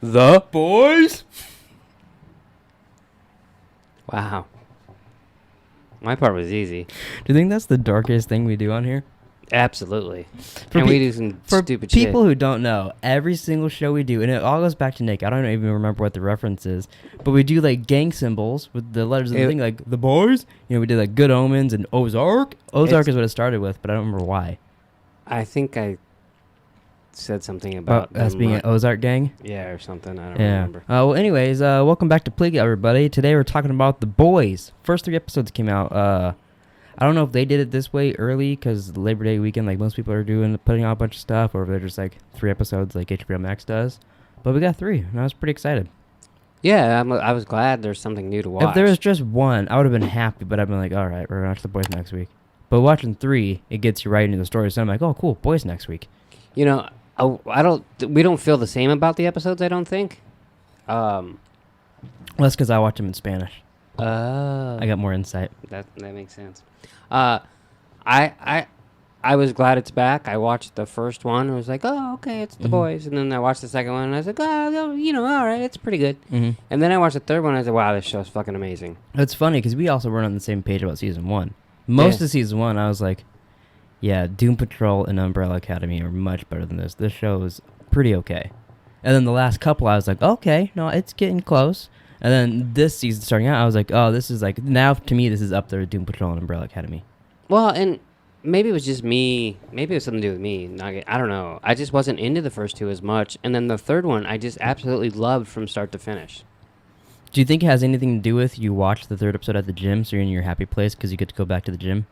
The boys. Wow. My part was easy. Do you think that's the darkest thing we do on here? Absolutely. For And pe- we do some For stupid shit. people who don't know, every single show we do, and it all goes back to Nick. I don't even remember what the reference is, but we do like gang symbols with the letters of the thing, like the boys. You know, we did like Good Omens and Ozark. Ozark is what it started with, but I don't remember why. I think I said something about us being an Ozark gang. Yeah, or something. I don't remember. Well, anyways, welcome back to Pleeka, everybody. Today we're talking about The Boys. First 3 episodes came out. I don't know if they did it this way early because Labor Day weekend, like most people are doing, putting out a bunch of stuff, or if they're just like 3 episodes like HBO Max does. But we got 3, and I was pretty excited. Yeah, I was glad there's something new to watch. If there was just 1, I would have been happy, but I've been like, all right, we're going to watch The Boys next week. But watching 3, it gets you right into the story, so I'm like, oh, cool, Boys next week. You know, we don't feel the same about the episodes, I don't think. Well, that's because I watch them in Spanish. I got more insight. That makes sense. I was glad it's back. I watched the first one. I was like, oh, okay, it's The Boys. And then I watched the second one, and I was like, oh, you know, all right, it's pretty good. Mm-hmm. And then I watched the third one, and I said, wow, this show's fucking amazing. It's funny, because we also weren't on the same page about Season 1. Most of Season 1, I was like, yeah, Doom Patrol and Umbrella Academy are much better than this. This show is pretty okay. And then the last couple, I was like, okay, no, it's getting close. And then this season starting out, I was like, oh, this is like, now to me, this is up there with Doom Patrol and Umbrella Academy. Well, and maybe it was just me. Maybe it was something to do with me. I don't know. I just wasn't into the first 2 as much. And then the third one, I just absolutely loved from start to finish. Do you think it has anything to do with you watched the 3rd episode at the gym, so you're in your happy place because you get to go back to the gym?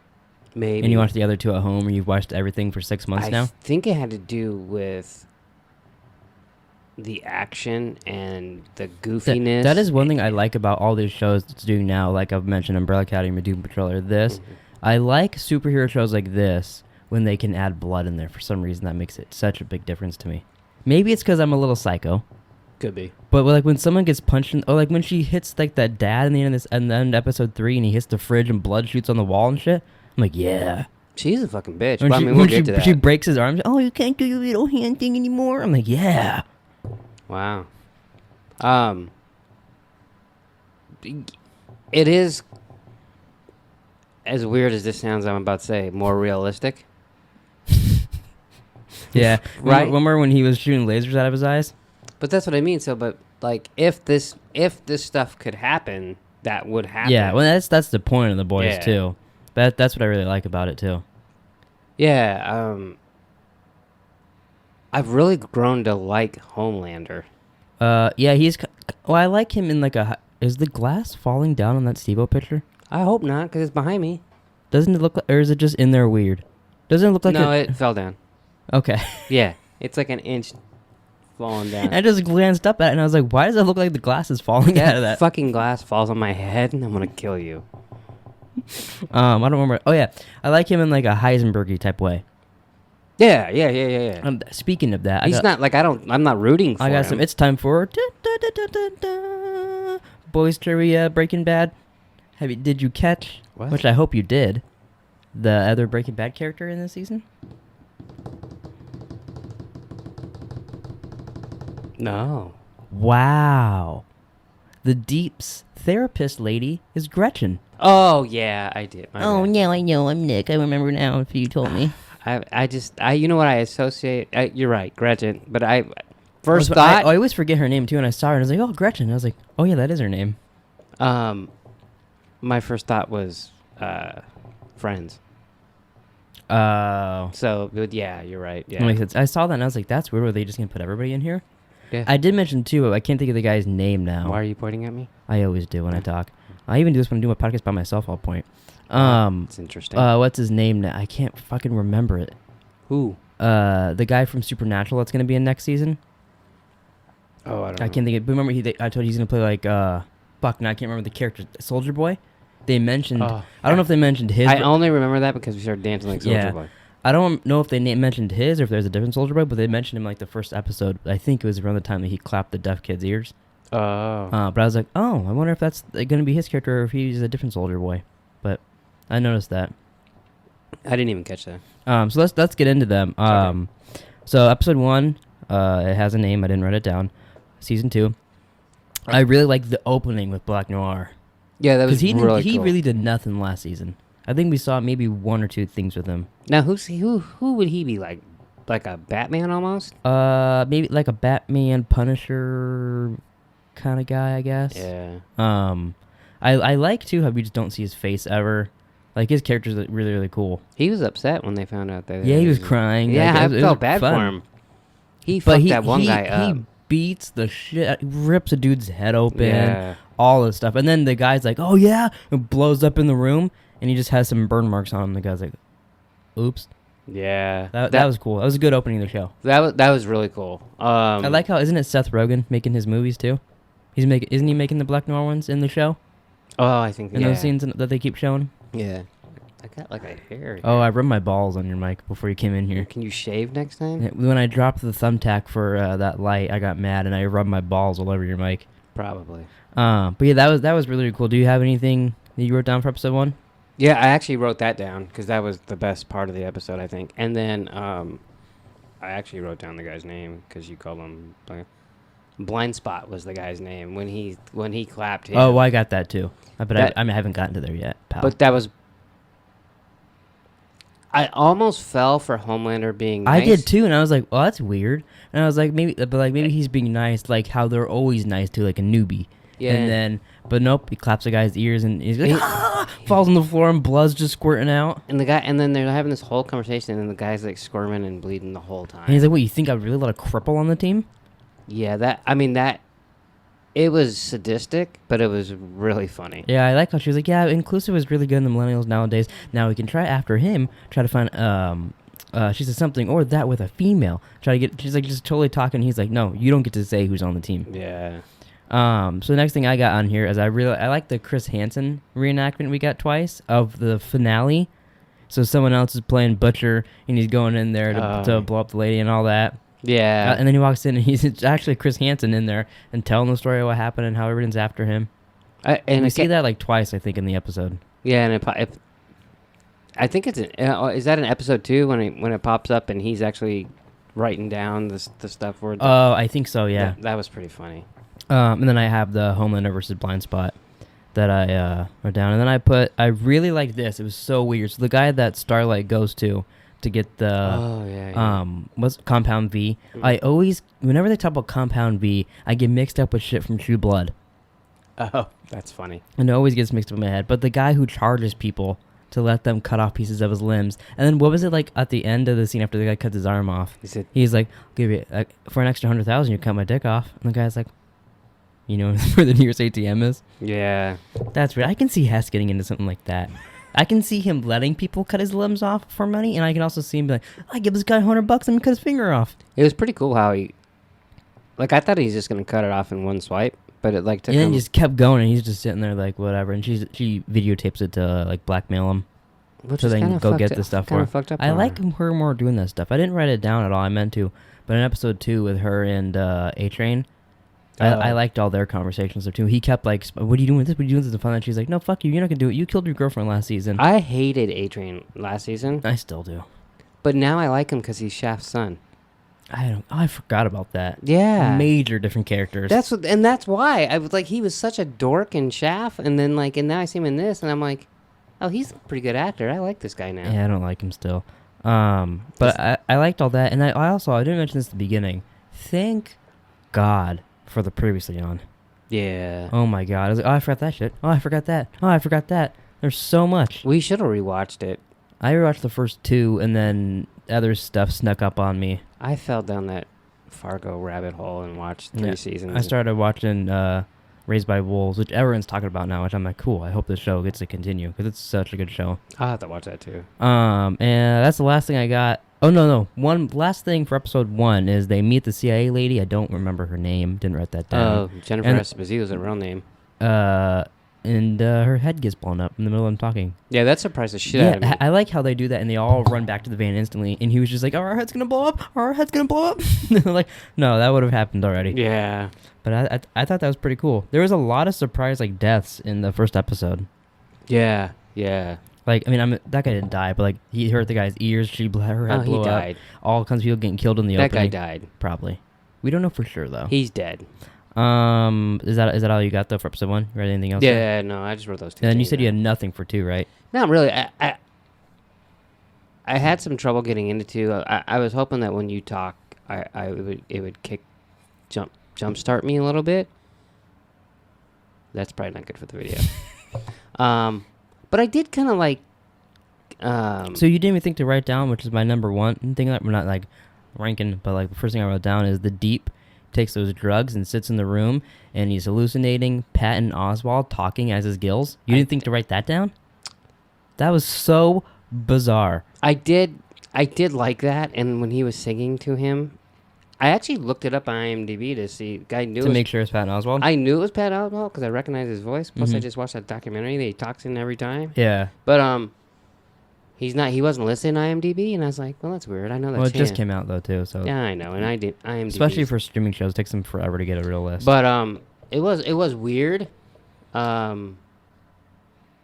Maybe. And you watched the other 2 at home, or you've watched everything for 6 months now? I think it had to do with the action and the goofiness. That is one thing I like about all these shows it's doing now. Like I've mentioned, Umbrella Academy, Doom Patrol, or this. Mm-hmm. I like superhero shows like this when they can add blood in there. For some reason, that makes it such a big difference to me. Maybe it's because I'm a little psycho. Could be. But like when someone gets punched, or like when she hits like that dad in the end of episode 3, and he hits the fridge and blood shoots on the wall and shit. I'm like, yeah. She's a fucking bitch. When I mean, we'll get to that. She breaks his arm. Oh, you can't do your little hand thing anymore. I'm like, yeah. Wow. It is, as weird as this sounds, I'm about to say, more realistic. Yeah. Right? Remember when he was shooting lasers out of his eyes? But that's what I mean. So, but like, if this stuff could happen, that would happen. Yeah. Well, that's the point of The Boys too. That's what I really like about it too. Yeah. I've really grown to like Homelander. Yeah, he's. Well, I like him in like a. Is the glass falling down on that Steve-O picture? I hope not, because it's behind me. Doesn't it look like, or is it just in there weird? Doesn't it look like? No, it fell down. Okay. Yeah, it's like an inch falling down. I just glanced up at it and I was like, why does it look like the glass is falling out of that? Fucking glass falls on my head and I'm gonna kill you. I don't remember. Oh yeah, I like him in like a Heisenberg-y type way. Yeah. Speaking of that, he's not like I'm not rooting for him. I got some. It's time for Boys Trivia Breaking Bad. Did you catch? What? Which I hope you did. The other Breaking Bad character in this season? No. Wow. The Deep's therapist lady is Gretchen. Oh yeah, I did. Oh yeah, I know. I'm Nick. I remember now. If you told me. I you know what I associate? You're right, Gretchen. But I always forget her name too, and I saw her and I was like, oh, Gretchen. And I was like, oh yeah, that is her name. My first thought was Friends. Oh. So yeah, you're right. Yeah. That makes sense. I saw that and I was like, that's weird. Were they just gonna put everybody in here? Yeah. I did mention too. I can't think of the guy's name now. Why are you pointing at me? I always do when I talk. I even do this when I do my podcast by myself. I'll point. It's interesting. What's his name now? I can't fucking remember it. Who? The guy from Supernatural that's gonna be in next season. Oh, I don't know. I can't think of. But remember, I told you he's gonna play like fuck. Now I can't remember the character. Soldier Boy. They mentioned. I don't know if they mentioned his. I only remember that because we started dancing like Soldier Boy. I don't know if they mentioned his or if there's a different Soldier Boy, but they mentioned him like the first episode. I think it was around the time that he clapped the deaf kid's ears. Oh. But I was like, oh, I wonder if that's going to be his character or if he's a different Soldier Boy. But I noticed that. I didn't even catch that. So let's get into them. Okay. So episode 1, it has a name. I didn't write it down. season 2. I really like the opening with Black Noir. Yeah, that was Because really he cool. really did nothing last season. I think we saw maybe 1 or 2 things with him. Now, who would he be like? Like a Batman almost? Maybe like a Batman Punisher kind of guy, I guess. Yeah. I like too how we just don't see his face ever. Like his character's really really cool. He was upset when they found out that. Yeah, he was crying. Yeah, like, I it was felt bad fun. for him. He But fucked that one guy up. He beats the shit, rips a dude's head open, Yeah. all this stuff, and then the guy's like, "Oh yeah," and blows up in the room, and he just has some burn marks on him. The guy's like, "Oops." Yeah. That was cool. That was a good opening of the show. That was really cool. I like how isn't it Seth Rogen making his movies too? Isn't he making the Black Noir ones in the show? Oh, I think In those scenes that they keep showing. Yeah. I got like a hair. Oh, I rubbed my balls on your mic before you came in here. Can you shave next time? When I dropped the thumbtack for that light, I got mad and I rubbed my balls all over your mic. Probably. But yeah, that was really cool. Do you have anything that you wrote down for episode 1? Yeah, I actually wrote that down because that was the best part of the episode, I think. And then I actually wrote down the guy's name because you called him Blind Spot was the guy's name when he clapped him. Oh, well, I got that too. But I haven't gotten to there yet, pal. But that was. I almost fell for Homelander being nice. I did too, and I was like, "Well, that's weird." And I was like, maybe he's being nice, like how they're always nice to like a newbie. Yeah. And then, but nope, he claps the guy's ears and he's like, falls on the floor and blood's just squirting out. And then they're having this whole conversation, and the guy's like squirming and bleeding the whole time. And he's like, "What? You think I really let a cripple on the team?" Yeah, it was sadistic, but it was really funny. Yeah, I like how she was like, "Yeah, inclusive is really good in the millennials nowadays. Now we can try after him, try to find she said something or that with a female. Try to get." She's like just totally talking. He's like, "No, you don't get to say who's on the team." Yeah. So the next thing I got on here is I like the Chris Hansen reenactment we got twice of the finale. So someone else is playing Butcher and he's going in there to blow up the lady and all that. Yeah. And then he walks in and it's actually Chris Hansen in there and telling the story of what happened and how everyone's after him. And we see that like twice, I think, in the episode. Yeah, and I think it's is that in episode 2 when it pops up and he's actually writing down the stuff for. Oh, I think so. Yeah. That was pretty funny. And then I have the Homelander versus Blind Spot that I wrote down. And then I really liked this. It was so weird. So the guy that Starlight goes to get the what's Compound V. Mm-hmm. I always, whenever they talk about Compound V, I get mixed up with shit from True Blood. Oh, that's funny. And it always gets mixed up in my head. But the guy who charges people to let them cut off pieces of his limbs. And then what was it like at the end of the scene after the guy cuts his arm off? He's like, "I'll give you for an extra 100,000, you cut my dick off." And the guy's like, "You know where the nearest ATM is?" Yeah. That's right. I can see Hess getting into something like that. I can see him letting people cut his limbs off for money, and I can also see him be like, "I give this guy $100 and cut his finger off." It was pretty cool how he, like, I thought he was just gonna cut it off in one swipe, but it like took him. And then just kept going, and he's just sitting there like whatever. And she videotapes it to like blackmail him, so they can go get the stuff for him. I like her more doing that stuff. I didn't write it down at all. I meant to, but in episode 2 with her and A-Train. I liked all their conversations there too. He kept like, "What are you doing with this? What are you doing with this?" And she's like, "No, fuck you. You're not gonna do it. You killed your girlfriend last season." I hated A-Train last season. I still do. But now I like him because he's Shaft's son. I forgot about that. Yeah. Major different characters. That's why I was like, he was such a dork in Shaft, and then like, and now I see him in this, and I'm like, oh, he's a pretty good actor. I like this guy now. Yeah, I don't like him still. But I liked all that, and I also I didn't mention this at the beginning. Thank God for the Previously On. Yeah. Oh my God. I was like, "Oh, I forgot that shit. Oh, I forgot that. Oh, I forgot that." There's so much. We should have rewatched it. I rewatched the first 2, and then other stuff snuck up on me. I fell down that Fargo rabbit hole and watched 3 seasons. I started watching Raised by Wolves, which everyone's talking about now, which I'm like, cool. I hope this show gets to continue because it's such a good show. I'll have to watch that too. And that's the last thing I got. Oh, no. One last thing for episode 1 is they meet the CIA lady. I don't remember her name. Didn't write that down. Oh, Jennifer Esposito is her real name. And her head gets blown up in the middle of them talking. Yeah, that surprised the shit out of me. I like how they do that, and they all run back to the van instantly. And he was just like, "Oh, our head's gonna blow up. Our head's gonna blow up." Like, no, that would have happened already. Yeah. But I thought that was pretty cool. There was a lot of surprise like deaths in the first episode. Yeah. Yeah. Like, I mean, that guy didn't die, but like he hurt the guy's ears. Her head blew up. He died. All kinds of people getting killed in the opening. opening. That guy died. Probably. We don't know for sure though. He's dead. Is that all you got though for episode 1? You read anything else? Yeah, no, I just wrote those two. And you things said you had down. nothing for 2, right? Not really. I had some trouble getting into 2. I was hoping that when you talk, it would jumpstart me a little bit. That's probably not good for the video. But I did kind of like. So you didn't even think to write down, which is my number 1 thing that we're not like ranking, but like the first thing I wrote down is the Deep takes those drugs and sits in the room and he's hallucinating Patton Oswalt talking as his gills. You didn't think to write that down? That was so bizarre. I did like that, and when he was singing to him, I actually looked it up on IMDb to see. I knew To make sure it's Patton Oswalt? I knew it was Pat Oswalt because I recognized his voice. Plus, I just watched that documentary that he talks in every time. Yeah. But he's not. He wasn't listed on IMDb, and I was like, well, that's weird. I know that's Well, it just him. came out though too, so Yeah, I know, and I did IMDb. especially for streaming shows, it takes them forever to get a real list. But it was weird.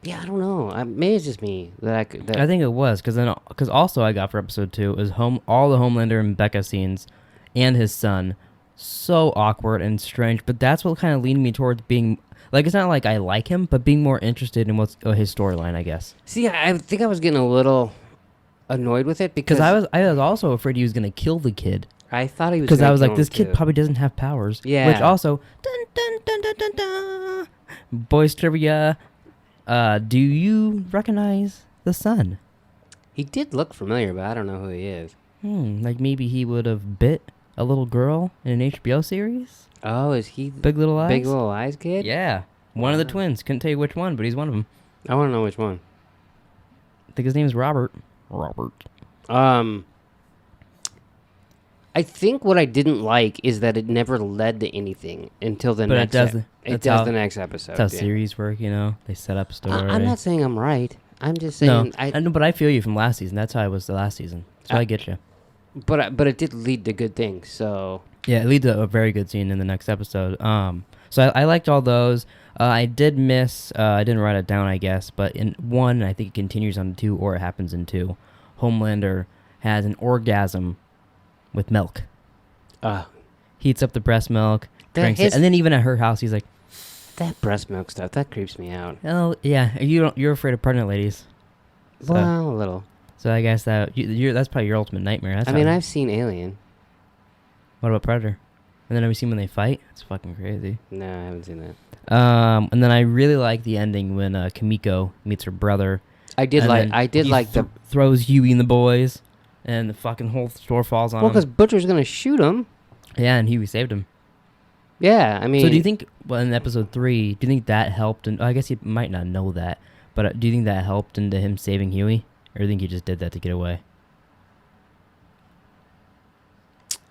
Yeah, I don't know. Maybe it's just me that I could. I think it was because also I got for episode 2 is all the Homelander and Becca scenes, and his son, so awkward and strange. But that's what kind of leaned me towards being like, it's not like I like him, but being more interested in what's his storyline, I guess. See, I think I was getting a little annoyed with it because I was also afraid he was gonna kill the kid. I thought he was. Because I was gonna like, kill this him, kid too. probably doesn't have powers. Yeah. Which also, dun dun dun dun dun dun. Boys trivia. Do you recognize the son? He did look familiar, but I don't know who he is. Like maybe he would have bit a little girl in an HBO series. Oh, is he Big Little Eyes. Big Little Eyes kid? Yeah, one of the twins. Couldn't tell you which one, but he's one of them. I want to know which one. I think his name's Robert. Robert. I think what I didn't like is that it never led to anything until the But next. It does the next episode. That's how series work, you know. They set up a story. I'm not saying I'm right. I'm just No, saying I know, but I feel you from last season. That's how I was the last season. So I get you. But it did lead to good things. So Yeah, it leads to a very good scene in the next episode. So I liked all those. I did miss. I didn't write it down, I guess, but in 1, I think it continues on 2, or it happens in 2. Homelander has an orgasm with milk. Heats up the breast milk, drinks it, and then even at her house, he's like, that breast milk stuff that creeps me out. "Oh yeah, you're afraid of pregnant ladies." So, Well, a little. So I guess that's probably your ultimate nightmare. I've seen Alien. What about Predator? And then have you seen when they fight? It's fucking crazy. No, I haven't seen that. And then I really like the ending when Kimiko meets her brother. I did like the throws Huey and the boys, and the fucking whole store falls on him. well, because Butcher's gonna shoot him. Yeah, and Huey saved him. Yeah, I mean. So do you think, in episode 3, do you think that helped? And I guess you might not know that, but do you think that helped into him saving Huey, or do you think he just did that to get away?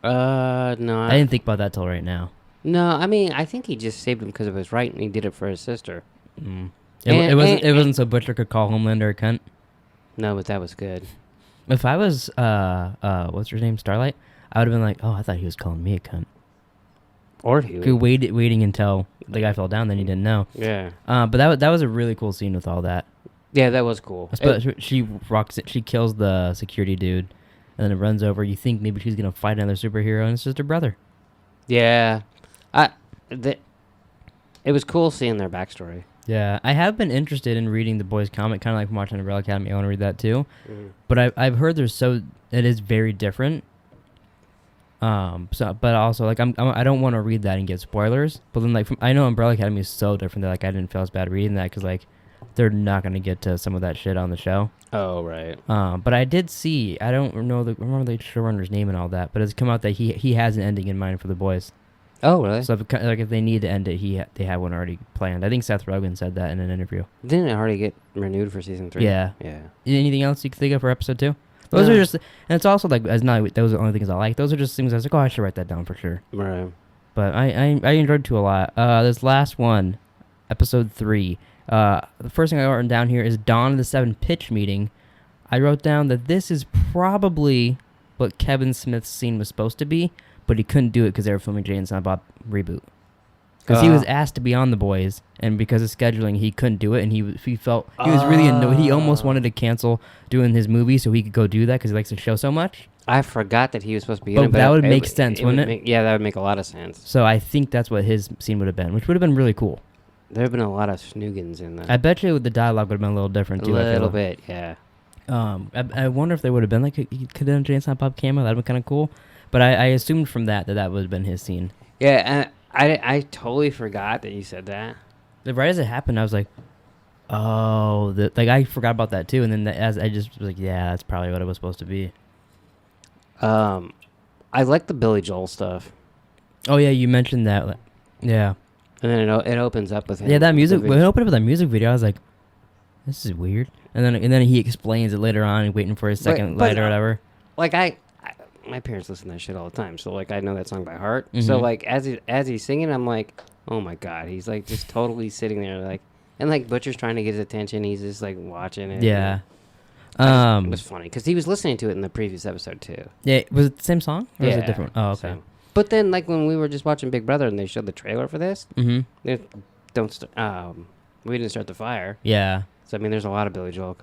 No. I didn't think about that till right now. No, I mean, I think he just saved him because it was right, and he did it for his sister. It wasn't so Butcher could call Homelander a cunt. No, but that was good. If I was what's her name, Starlight, I would have been like, oh, I thought he was calling me a cunt. Or he Waiting until the guy fell down, then he didn't know. Yeah. But that was a really cool scene with all that. Yeah, that was cool. She rocks it. She kills the security dude, and then it runs over. You think maybe she's gonna fight another superhero, and it's just her brother. Yeah. It was cool seeing their backstory. Yeah, I have been interested in reading the boys' comic, kind of like from watching Umbrella Academy. I want to read that too, but I've heard it is very different. But also like I don't want to read that and get spoilers. But then like I know Umbrella Academy is so different that like I didn't feel as bad reading that because like they're not gonna get to some of that shit on the show. Oh right. But I did see. I don't remember the showrunner's name and all that, but it's come out that he has an ending in mind for the boys. Oh really? So if they need to end it, they have one already planned. I think Seth Rogen said that in an interview. Didn't it already get renewed for season 3? Yeah. Yeah. Anything else you can think of for episode 2? Those are just, and it's also like those are the only things I like. Those are just things I was like, oh, I should write that down for sure. Right. But I enjoyed 2 a lot. This last one, episode 3. The first thing I wrote down here is Dawn of the 7 pitch meeting. I wrote down that this is probably what Kevin Smith's scene was supposed to be, but he couldn't do it because they were filming Jay and Silent Bob reboot. Because he was asked to be on The Boys, and because of scheduling, he couldn't do it, and he was really annoyed. He almost wanted to cancel doing his movie so he could go do that because he likes the show so much. I forgot that he was supposed to be in But it. But that would make sense, wouldn't it? Yeah, that would make a lot of sense. So I think that's what his scene would have been, which would have been really cool. There have been a lot of snoogans in that. I bet you the dialogue would have been a little different A too. little bit, yeah. I wonder if they would have been like a Cadena Jane Silent Bob cameo. That'd been kind of cool. But I assumed from that would have been his scene. Yeah, I totally forgot that you said that. Right as it happened, I was like, oh, like I forgot about that too. And then as I just was like, yeah, that's probably what it was supposed to be. I like the Billy Joel stuff. Oh yeah, you mentioned that. Yeah. And then it opens up with him. Yeah, that music. When it opened up with that music video, I was like, this is weird. And then he explains it later on, waiting for his second light or whatever. Like my parents listen to that shit all the time, so like I know that song by heart. Mm-hmm. So like as he's singing, I'm like, oh my god, he's like just totally sitting there like, and like Butcher's trying to get his attention, he's just like watching it. Yeah. It was funny because he was listening to it in the previous episode too. Yeah, was it the same song or Yeah, was it different? Oh, okay. So. But then like when we were just watching Big Brother and they showed the trailer for this, Mm-hmm. We didn't start the fire. Yeah. So I mean, there's a lot of Billy Joel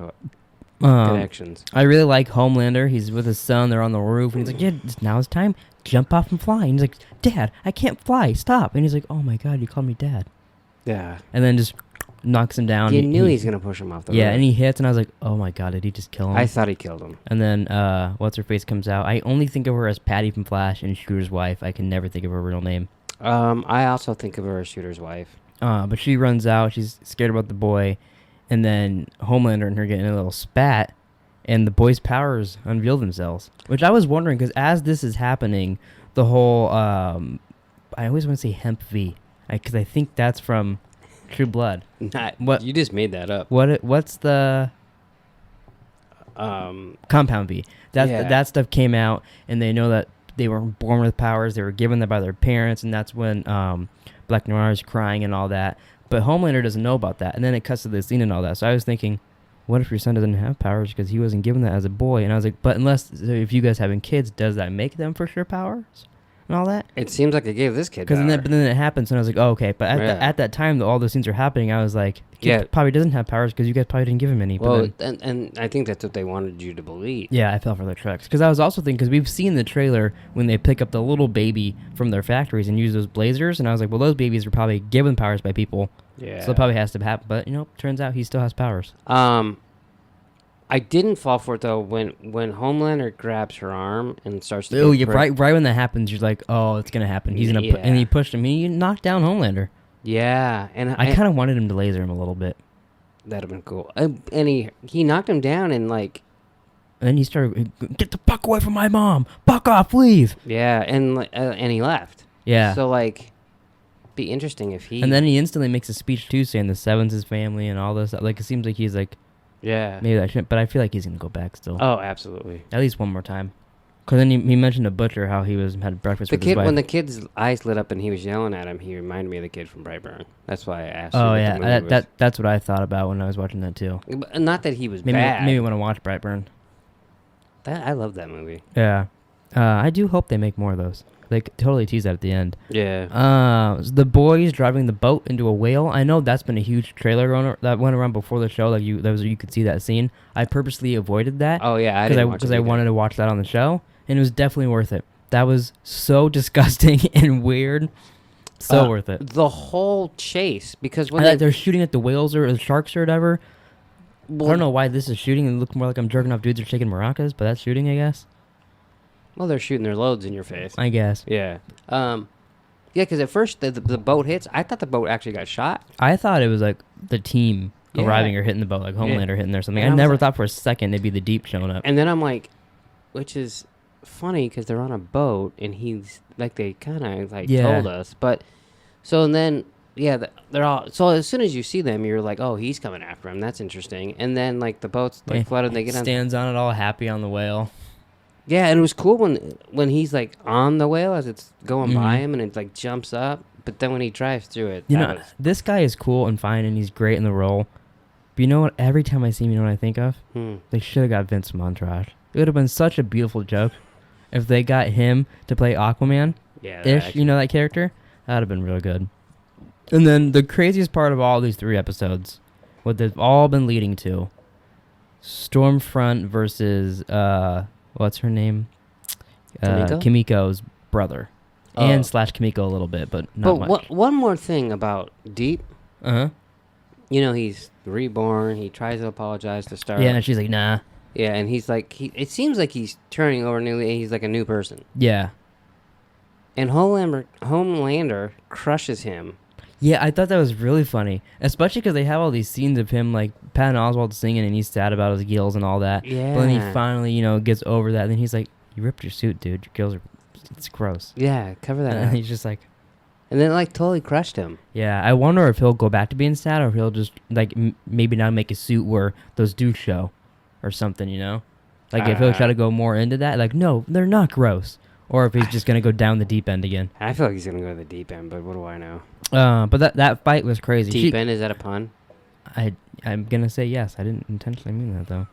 connections. I really like Homelander. He's with his son. They're on the roof, and he's like, "Yeah, now it's time. Jump off and fly." And he's like, "Dad, I can't fly. Stop!" And he's like, "Oh my God, you called me Dad." Yeah. And then just knocks him down. You knew he's gonna push him off the roof. Yeah, and he hits, and I was like, "Oh my God, did he just kill him?" I thought he killed him. And then what's her face comes out. I only think of her as Patty from Flash and Shooter's wife. I can never think of her real name. I also think of her as Shooter's wife. But she runs out. She's scared about the boy. And then Homelander and her get in a little spat, and the boy's powers unveil themselves. Which I was wondering, because as this is happening, the whole, I always want to say Hemp V, because I think that's from True Blood. What you just made that up. What's the Compound V? That stuff came out, and they know that they were born with powers. They were given them by their parents, and that's when Black Noir is crying and all that. But Homelander doesn't know about that. And then it cuts to the scene and all that. So I was thinking, what if your son doesn't have powers because he wasn't given that as a boy? And I was like, but if you guys having kids, does that make them for sure powers and all that? It seems like it gave this kid power. But then it happens, and I was like, oh, okay. But at that time, all those things are happening. I was like, the kid probably doesn't have powers because you guys probably didn't give him any. Well, and I think that's what they wanted you to believe. Yeah, I fell for their tricks. Because I was also thinking, because we've seen the trailer when they pick up the little baby from their factories and use those blazers, and I was like, well, those babies were probably given powers by people. Yeah. So it probably has to happen. But, turns out he still has powers. I didn't fall for it, though, when Homelander grabs her arm and starts to... Oh, yeah, right when that happens, you're like, oh, it's going to happen. He's going to and he pushed him. He knocked down Homelander. Yeah. And I kind of wanted him to laser him a little bit. That'd have been cool. And he knocked him down and, like... And then he started, get the fuck away from my mom. Fuck off, leave. Yeah, and he left. Yeah. So, like... Be interesting if he... And then he instantly makes a speech, too, saying the Seven's his family and all this. Like, it seems like he's like... Yeah. Maybe I shouldn't, but I feel like he's going to go back still. Oh, absolutely. At least one more time. Because then he mentioned to Butcher how he had breakfast with his wife. When the kid's eyes lit up and he was yelling at him, he reminded me of the kid from Brightburn. That's why I asked Oh, yeah. That's what I thought about when I was watching that, too. Not that he was bad. Maybe when I watch Brightburn. I love that movie. Yeah. I do hope they make more of those. They totally tease that at the end. Yeah. The boys driving the boat into a whale. I know that's been a huge trailer that went around before the show. Like you could see that scene. I purposely avoided that. Oh yeah, because I wanted to watch that on the show, and it was definitely worth it. That was so disgusting and weird. So worth it. The whole chase, because when they're shooting at the whales or the sharks or whatever. Well, I don't know why this is shooting. It looks more like I'm jerking off dudes or shaking maracas, but that's shooting, I guess. Well, they're shooting their loads in your face. I guess. Yeah. Yeah, because at first the boat hits. I thought the boat actually got shot. I thought it was like the team arriving or hitting the boat, like Homelander hitting there or something. I never thought for a second it'd be the Deep showing up. And then I'm like, which is funny because they're on a boat and he's like they kind of like told us, but so and then they're all so as soon as you see them you're like, oh, he's coming after him. That's interesting. And then like the boat's like flooded. And they get stands on it all happy on the whale. Yeah, and it was cool when he's like on the whale as it's going by him and it like jumps up. But then when he drives through it, this guy is cool and fine and he's great in the role. But you know what? Every time I see him, you know what I think of? They should have got Vince from Entourage. It would have been such a beautiful joke if they got him to play Aquaman. Yeah, you know that character? That would have been real good. And then the craziest part of all these 3 episodes, what they've all been leading to, Stormfront versus what's her name? Kimiko's brother, and slash Kimiko a little bit, but not much. One more thing about Deep. Uh-huh. You know, he's reborn. He tries to apologize to Star. Yeah, and she's like, nah. Yeah, and he's like, it seems like he's turning over newly. He's like a new person. Yeah. And Homelander crushes him. Yeah, I thought that was really funny, especially because they have all these scenes of him like Patton Oswalt singing, and he's sad about his gills and all that. Yeah. But then he finally, gets over that. And then he's like, "You ripped your suit, dude. Your gills it's gross." Yeah, cover that. And up. he's just like, and then like totally crushed him. yeah. I wonder if he'll go back to being sad, or if he'll just like maybe not make a suit where those dudes show, or something. Like if he'll try to go more into that. Like, no, they're not gross. Or if he's just gonna go down the deep end again. I feel like he's gonna go to the deep end, but what do I know? But that fight was crazy. Deep end, is that a pun? I'm gonna say yes. I didn't intentionally mean that though.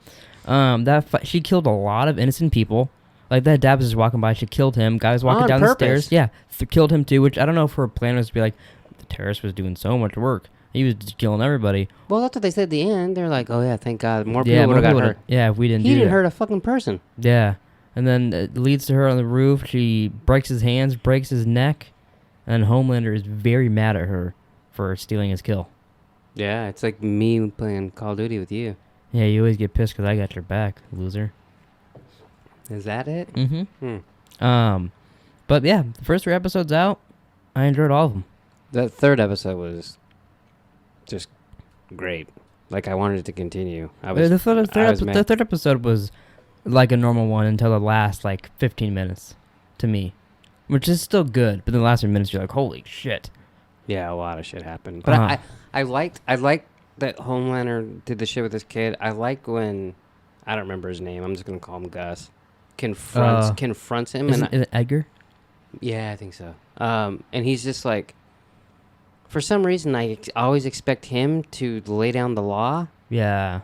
That fight, she killed a lot of innocent people. Like that dad was just walking by, she killed him. Guy was walking down the stairs. Yeah, killed him too. Which I don't know if her plan was to be like, the terrorist was doing so much work. He was just killing everybody. Well, that's what they said at the end. They're like, oh yeah, thank God, more people would have got hurt. Yeah, if we didn't. He didn't hurt a fucking person. Yeah. And then it leads to her on the roof. She breaks his hands, breaks his neck, and Homelander is very mad at her for stealing his kill. Yeah, it's like me playing Call of Duty with you. Yeah, you always get pissed because I got your back, loser. Is that it? Mm-hmm. But yeah, the first 3 episodes out, I enjoyed all of them. The third episode was just great. Like, I wanted it to continue. The third episode was like a normal one until the last, 15 minutes to me. Which is still good, but the last 3 minutes you're like, holy shit. Yeah, a lot of shit happened. But I liked that Homelander did the shit with his kid. I like when, I don't remember his name, I'm just going to call him Gus, confronts him. Is it Edgar? Yeah, I think so. And he's just like, for some reason, I always expect him to lay down the law. Yeah.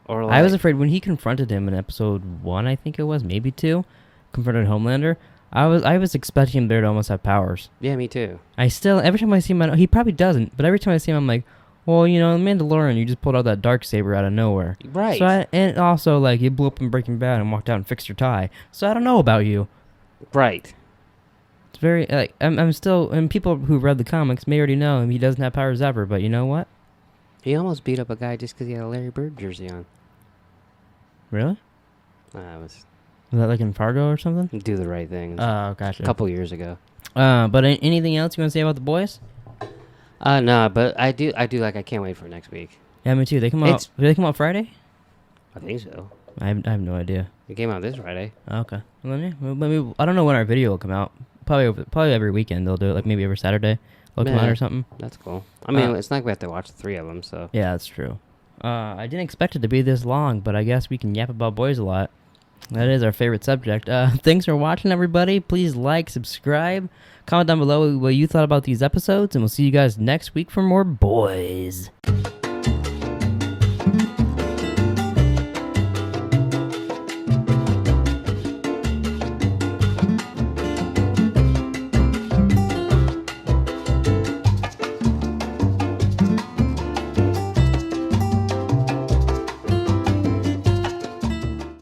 Or I was afraid when he confronted him in episode 1, I think it was, maybe 2, confronted Homelander. I was expecting him there to almost have powers. Yeah, me too. Every time I see him, he probably doesn't, but every time I see him, I'm like, well, Mandalorian, you just pulled out that darksaber out of nowhere. Right. And also, you blew up in Breaking Bad and walked out and fixed your tie. So I don't know about you. Right. It's very, I'm still, and people who read the comics may already know him. He doesn't have powers ever, but you know what? He almost beat up a guy just because he had a Larry Bird jersey on. Really? Was that like in Fargo or something? Do the Right Thing. Oh, gotcha. A couple years ago. But anything else you want to say about The Boys? No, but I can't wait for next week. Yeah, me too. Do they come out Friday? I think so. I have no idea. It came out this Friday. Okay. Well, I don't know when our video will come out. Probably every weekend they'll do it. Maybe every Saturday they'll come out or something. That's cool. I mean, it's not like we have to watch 3 of them, so. Yeah, that's true. I didn't expect it to be this long, but I guess we can yap about boys a lot. That is our favorite subject. Thanks for watching, everybody. Please like, subscribe, comment down below what you thought about these episodes, and we'll see you guys next week for more boys.